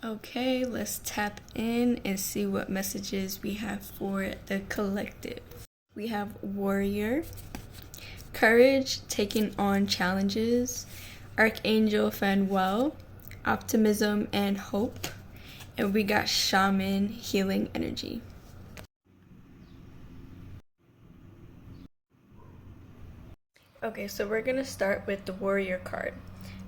Okay, let's tap in and see what messages we have for the collective. We have warrior, courage, taking on challenges, Archangel Fanuel, optimism and hope, and we got shaman, healing energy. Okay, so we're going to start with the warrior card.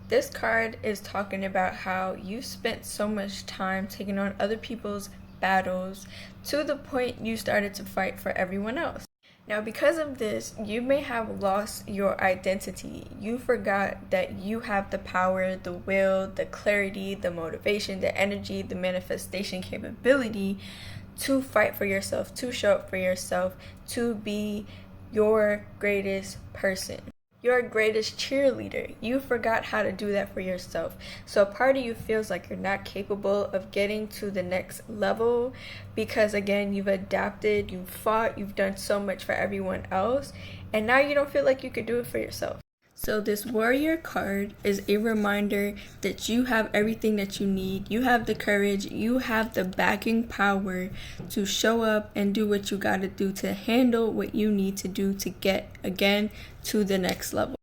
This card is talking about how you spent so much time taking on other people's battles to the point you started to fight for everyone else. Now, because of this, you may have lost your identity. You forgot that you have the power, the will, the clarity, the motivation, the energy, the manifestation capability to fight for yourself, to show up for yourself, to be your greatest person, your greatest cheerleader. You forgot how to do that for yourself. So a part of you feels like you're not capable of getting to the next level because, again, you've adapted, you've fought, you've done so much for everyone else, and now you don't feel like you could do it for yourself. So this warrior card is a reminder that you have everything that you need. You have the courage, you have the backing power to show up and do what you got to do to handle what you need to do to get, again, to the next level.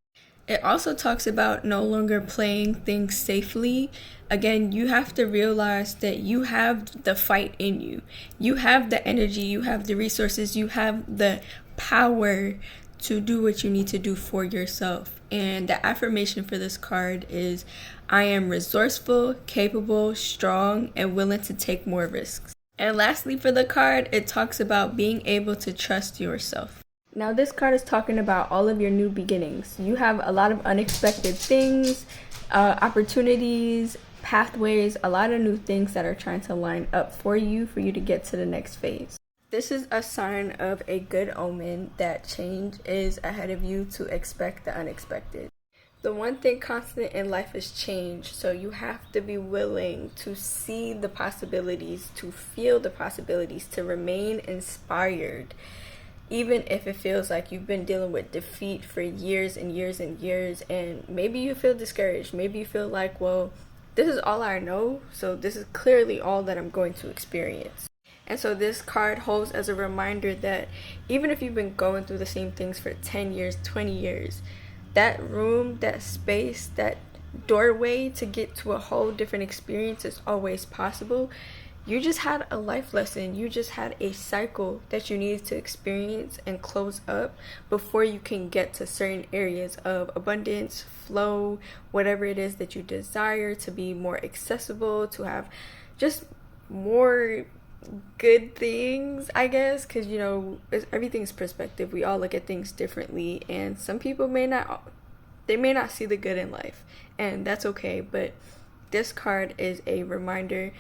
It also talks about no longer playing things safely. Again, you have to realize that you have the fight in you. You have the energy, you have the resources, you have the power to do what you need to do for yourself. And the affirmation for this card is, I am resourceful, capable, strong, and willing to take more risks. And lastly for the card, it talks about being able to trust yourself. Now this card is talking about all of your new beginnings. You have a lot of unexpected things, opportunities, pathways, a lot of new things that are trying to line up for you to get to the next phase. This is a sign of a good omen that change is ahead of you, to expect the unexpected. The one thing constant in life is change, so you have to be willing to see the possibilities, to feel the possibilities, to remain inspired, even if it feels like you've been dealing with defeat for years and years and years, and maybe you feel discouraged. Maybe you feel like, well, this is all I know, so this is clearly all that I'm going to experience. And so this card holds as a reminder that even if you've been going through the same things for 10 years, 20 years, that room, that space, that doorway to get to a whole different experience is always possible. You just had a life lesson. You just had a cycle that you needed to experience and close up before you can get to certain areas of abundance, flow, whatever it is that you desire, to be more accessible, to have just more good things, I guess, because everything's perspective. We all look at things differently, and some people may not see the good in life, and that's okay. But this card is a reminder,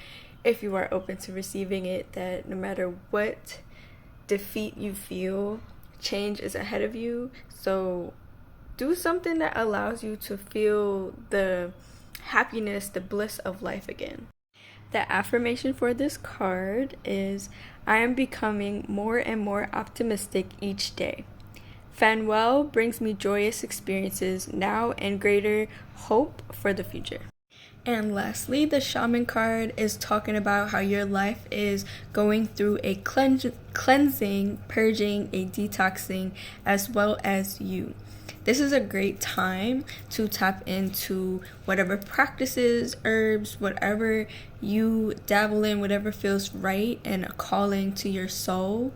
if you are open to receiving it, that no matter what defeat you feel, change is ahead of you. So do something that allows you to feel the happiness, the bliss of life again. The affirmation for this card is, I am becoming more and more optimistic each day. Fanuel brings me joyous experiences now and greater hope for the future. And lastly, the shaman card is talking about how your life is going through a cleansing, purging, a detoxing, as well as you. This is a great time to tap into whatever practices, herbs, whatever you dabble in, whatever feels right and a calling to your soul,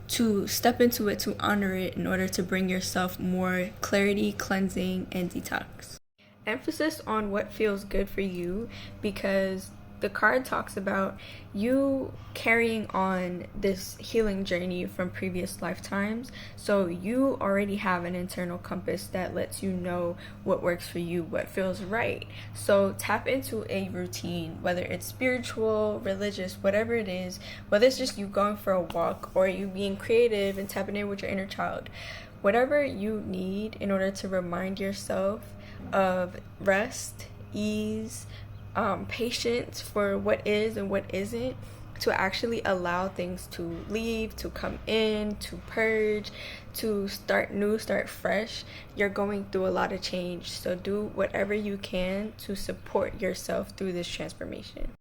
to step into it, to honor it in order to bring yourself more clarity, cleansing, and detox. Emphasis on what feels good for you, because the card talks about you carrying on this healing journey from previous lifetimes. So you already have an internal compass that lets you know what works for you, what feels right. So tap into a routine, whether it's spiritual, religious, whatever it is, whether it's just you going for a walk or you being creative and tapping in with your inner child. Whatever you need in order to remind yourself of rest, ease, patience for what is and what isn't, to actually allow things to leave, to come in, to purge, to start new, start fresh. You're going through a lot of change, so do whatever you can to support yourself through this transformation.